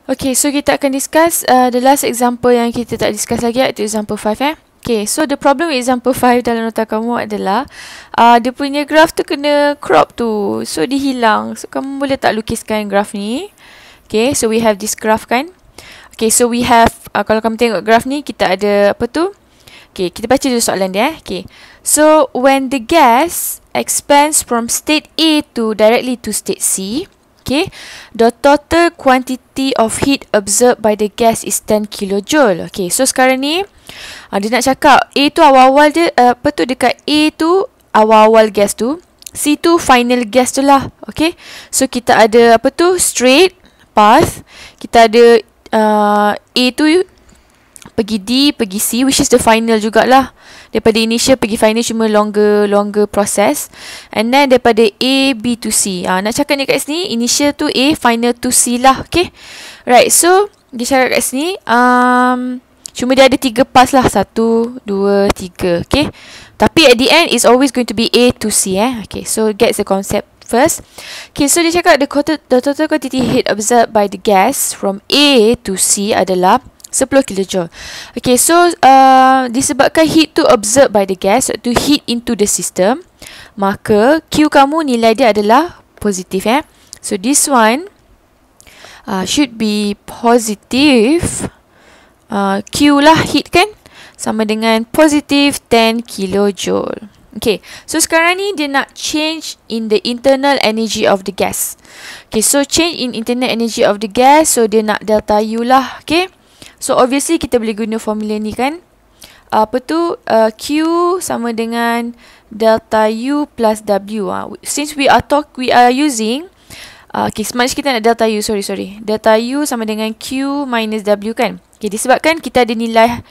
Okay, so kita akan discuss the last example yang kita tak discuss lagi, iaitu example 5 Okay, so the problem with example 5 dalam nota kamu adalah dia punya graph tu kena crop tu. So dia hilang. So kamu boleh tak lukiskan graph ni? Okay, so we have this graph kan. Okay, so we have kalau kamu tengok graph ni, kita ada apa tu? Okay, kita baca dulu soalan dia. Okay, so when the gas expands from state A to directly to state C, okay, the total quantity of heat absorbed by the gas is 10 kilojoule. Okay, so sekarang ni dia nak cakap A tu awal-awal dia apa tu, dekat A tu awal-awal gas tu, C tu final gas tu lah. Okay, so kita ada apa tu, straight path. Kita ada A tu pergi D, pergi C, which is the final jugalah. Daripada initial pergi final cuma longer process. And then daripada A, B to C. Nak cakap ni kat sini, initial tu A, final to C lah. Okay, right, so dia cakap kat sini cuma dia ada 3 pass lah, 1, 2, 3. Okay, tapi at the end is always going to be A to C. Okay, so get the concept first. Okay, so dia cakap the total quantity heat absorbed by the gas from A to C adalah 10 kilojoule. Okay, so disebabkan heat tu absorbed by the gas, to heat into the system, maka Q kamu nilai dia adalah positif. So this one should be positive. Q lah heat kan, sama dengan positif 10 kilojoule. Okay, so sekarang ni dia nak change in the internal energy of the gas. Okay, so change in internal energy of the gas, so dia nak delta U lah. Okay, so obviously kita boleh guna formula ni kan. Apa tu, Q sama dengan delta U plus W. Since we are using okay, sebenarnya kita nak delta U, sorry. Delta U sama dengan Q minus W kan. Okay, disebabkan kita ada nilai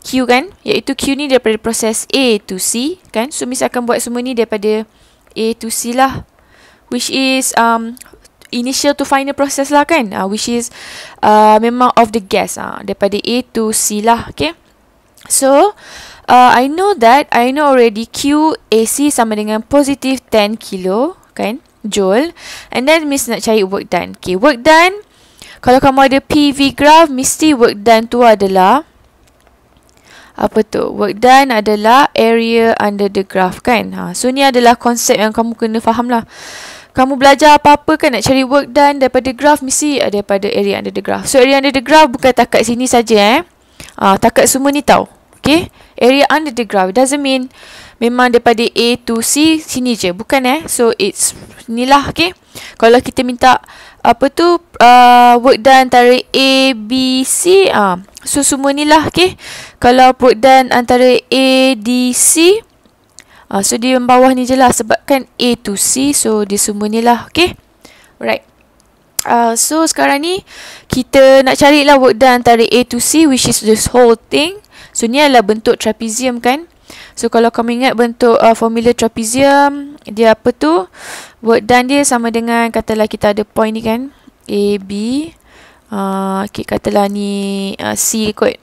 Q kan, iaitu Q ni daripada proses A to C kan. So misalkan buat semua ni daripada A to C lah, which is initial to final process lah kan, which is memang of the gas, daripada A to C lah. Okay, so I know already Q AC sama dengan positif 10 kilo kan, joule. And then Miss nak cari work done. Okay, work done, kalau kamu ada PV graph, mesti work done tu adalah apa tu? Work done adalah area under the graph kan. So ni adalah konsep yang kamu kena faham lah. Kamu belajar apa-apa kan, nak cari work done daripada graph, mesti daripada area under the graph. So area under the graph bukan takat sini saja takat semua ni tau. Okay, area under the graph doesn't mean memang daripada A to C sini je, bukan So it's ni lah. Okay, kalau kita minta apa tu work done antara A, B, C, so semua ni lah. Okay, kalau work done antara A, D, C, so dia yang bawah ni je lah, sebabkan A to C, so dia semua ni lah. Okay, right. So sekarang ni kita nak carilah work done antara A to C, which is this whole thing. So ni adalah bentuk trapezium kan. So kalau kamu ingat bentuk formula trapezium, dia apa tu, work done dia sama dengan, katalah kita ada point ni kan, A, B, okay, katalah ni C kot.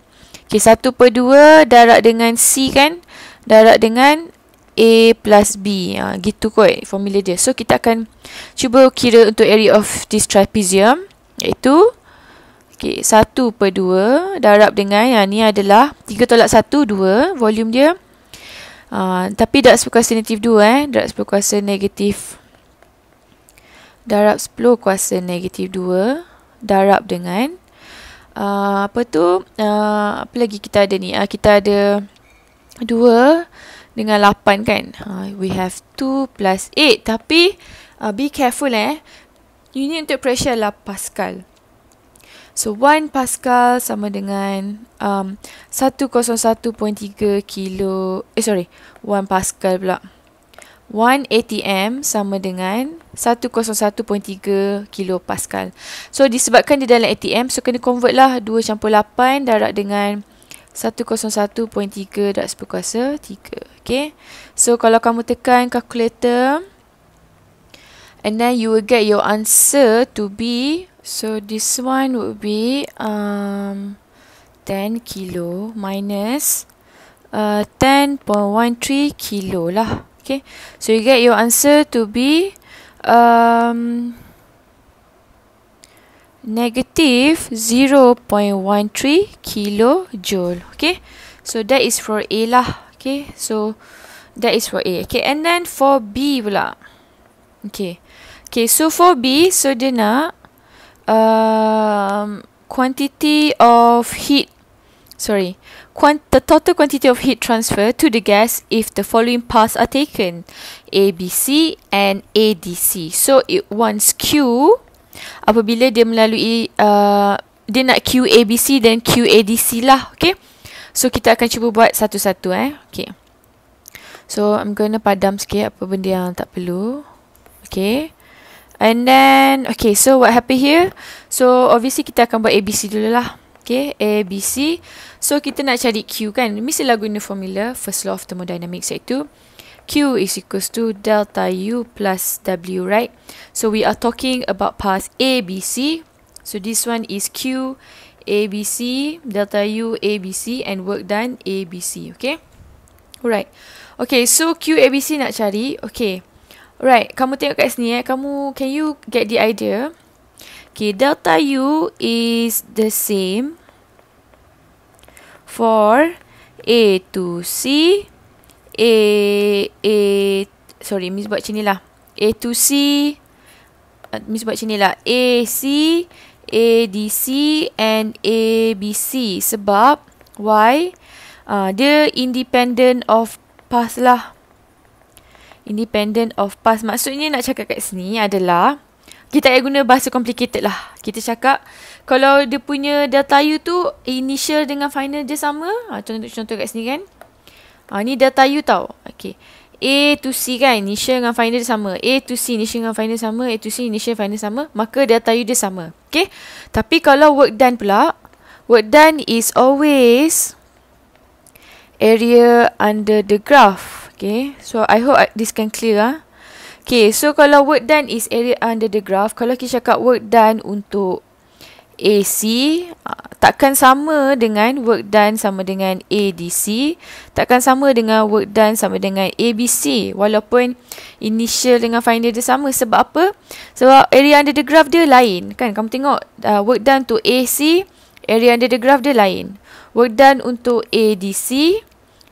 Okay, 1/2 darab dengan C kan, darab dengan A plus B, gitu kot formula dia. So kita akan cuba kira untuk area of this trapezium, iaitu okay, 1/2 darab dengan ni adalah 3 tolak 1, 2 volume dia. Tapi darab 10 kuasa negatif 2 darab 10 kuasa negatif darab 10 kuasa negatif 2 darab dengan apa tu, apa lagi kita ada ni, kita ada 2 dengan 8 kan. We have 2 plus 8. Tapi be careful unit untuk pressure adalah Pascal. So 1 Pascal sama dengan 101.3 kilo 1 Pascal pula. 1 ATM sama dengan 101.3 kilo Pascal. So disebabkan dia dalam ATM, so kena convert lah 2/8 darab dengan 101.3 darab 10 kuasa 3. Okay, so kalau kamu tekan calculator, and then you will get your answer to be, so this one would be 10 kilo minus 10.13 kilo lah. Okay, so you get your answer to be negative 0.13 kilojoule. Okay, so that is for A lah. Okay, so that is for A. Okay, and then for B pula. Okay, so for B, so dia nak quantity of heat, the total quantity of heat transfer to the gas if the following paths are taken, ABC and ADC. So it wants Q apabila dia melalui dia nak QABC dan QADC lah. Okay, so kita akan cuba buat satu-satu. Okay, so I'm gonna padam sikit apa benda yang tak perlu. Okay, and then okay, so what happened here? So obviously kita akan buat ABC dulu lah. Okay, ABC. So kita nak cari Q kan, mestilah guna formula first law of thermodynamics, iaitu Q is equals to delta U plus W, right? So we are talking about path ABC. So this one is Q ABC, delta U ABC, and work done ABC. Okay, alright. Okay, so Q ABC nak cari. Okay, alright, kamu tengok kat sini can you get the idea? Okay, delta U is the same for A to C, Miss buat macam ni lah. A to C, Miss buat macam ni lah. AC, ADC and ABC. Sebab why? Dia independent of path lah. Independent of path. Maksudnya nak cakap kat sini adalah kita tak guna bahasa complicated lah. Kita cakap kalau dia punya delta U tu initial dengan final dia sama. Contoh kat sini kan. Ni delta U tau. Okay, A to C kan, initial dengan final dia sama. A to C initial dengan final sama. A to C initial final sama. Maka delta U dia sama. Okay, tapi kalau work done pula, work done is always area under the graph. Okay, so I hope this can clear. Okay, so kalau work done is area under the graph, kalau kita cakap work done untuk AC, takkan sama dengan work done sama dengan ADC, takkan sama dengan work done sama dengan ABC, walaupun initial dengan final dia sama. Sebab apa? Sebab area under the graph dia lain kan. Kamu tengok work done untuk AC, area under the graph dia lain. Work done untuk ADC,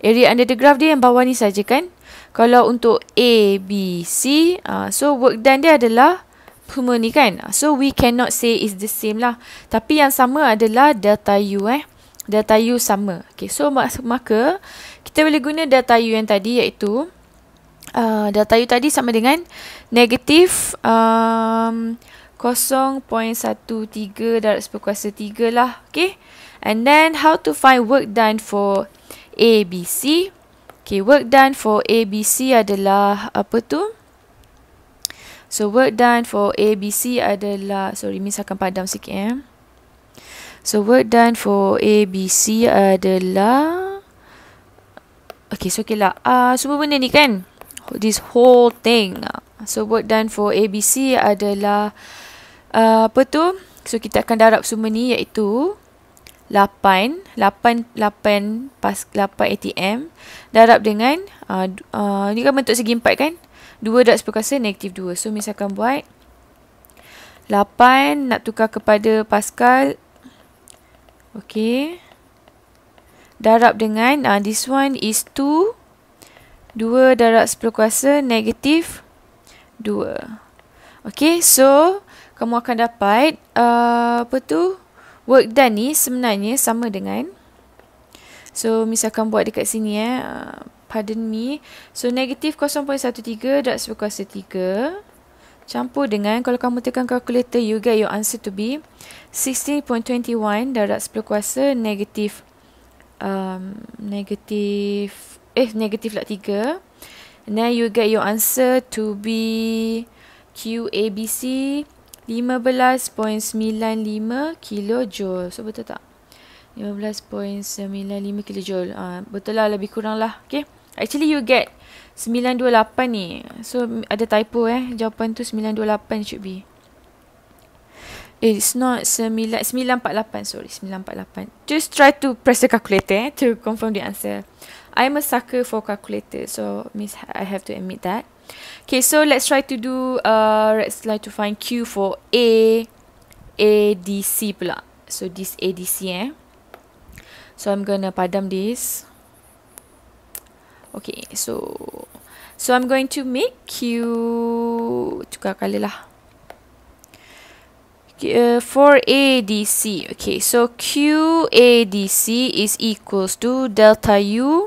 area under the graph dia yang bawah ni saja kan. Kalau untuk ABC, so work done dia adalah semua ni kan. So we cannot say is the same lah. Tapi yang sama adalah delta U. Delta U sama. Okay, so maka kita boleh guna delta U yang tadi, iaitu delta U tadi sama dengan negatif 0.13 darab 10 kuasa 3 lah. Okay, and then how to find work done for ABC? Okay, work done for ABC adalah apa tu? So work done for ABC adalah, Miss akan padam sikit So work done for ABC adalah, okay, so okay lah. Semua benda ni kan, this whole thing. So work done for ABC adalah apa tu? So kita akan darab semua ni, iaitu 8 ATM darab dengan ni kan bentuk segi 4 kan, 2 darab 10 kuasa negatif 2. So Miss akan buat 8 nak tukar kepada Pascal. Okay, darab dengan this one is 2 darab 10 kuasa negatif 2. Okay, so kamu akan dapat apa tu, work done ni sebenarnya sama dengan, so Miss akan buat dekat sini pardon me. So negatif 0.13 darab 10 kuasa 3 campur dengan, kalau kamu tekan calculator, you get your answer to be 16.21 darab 10 kuasa negatif negatif lah 3. And then you get your answer to be QABC 15.95 kilojoule. So betul tak? 15.95 kilojoule. Betul lah, lebih kurang lah. Okay, actually you get 928 ni. So ada typo jawapan tu 928 should be. It's not 948, sorry, 948. Just try to press the calculator to confirm the answer. I'm a sucker for calculator, so Miss, I have to admit that. Okay, so let's try to do let's try to find Q for ADC pula. So this ADC So I'm gonna padam this. Okay, so I'm going to make Q tukar colour lah. For ADC. Okay, so QADC is equals to delta U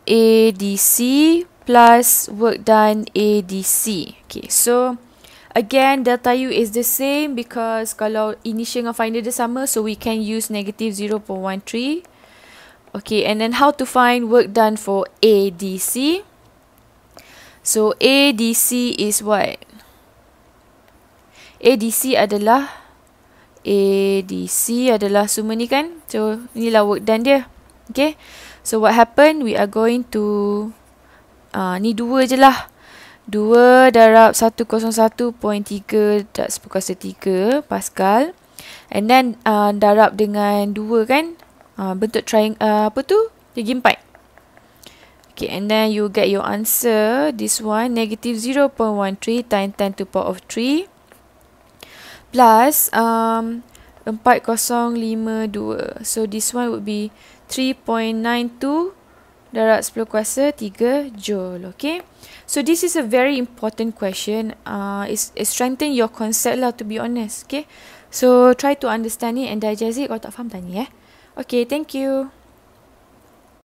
ADC plus work done ADC. Okay, so again delta U is the same because kalau initial dengan final dia sama, so we can use negative 0.13. Okay, and then how to find work done for ADC? So ADC is what? ADC adalah semua ni kan. So inilah work done dia. Okay, so what happen? We are going to ni 2 je lah. 2 darab 101.3 darab 10^3 Pascal. And then darab dengan 2 kan. Bentuk triangle segi 4. Okay, and then you get your answer. This one negative 0.13 times 10 to the power of 3 plus 4052. So this one would be 3.92 darab 10^3 joule. Okay, so this is a very important question. It's strengthen your concept lah, to be honest. Okay, so try to understand it and digest it. Kalau tak faham tanya Okay, thank you.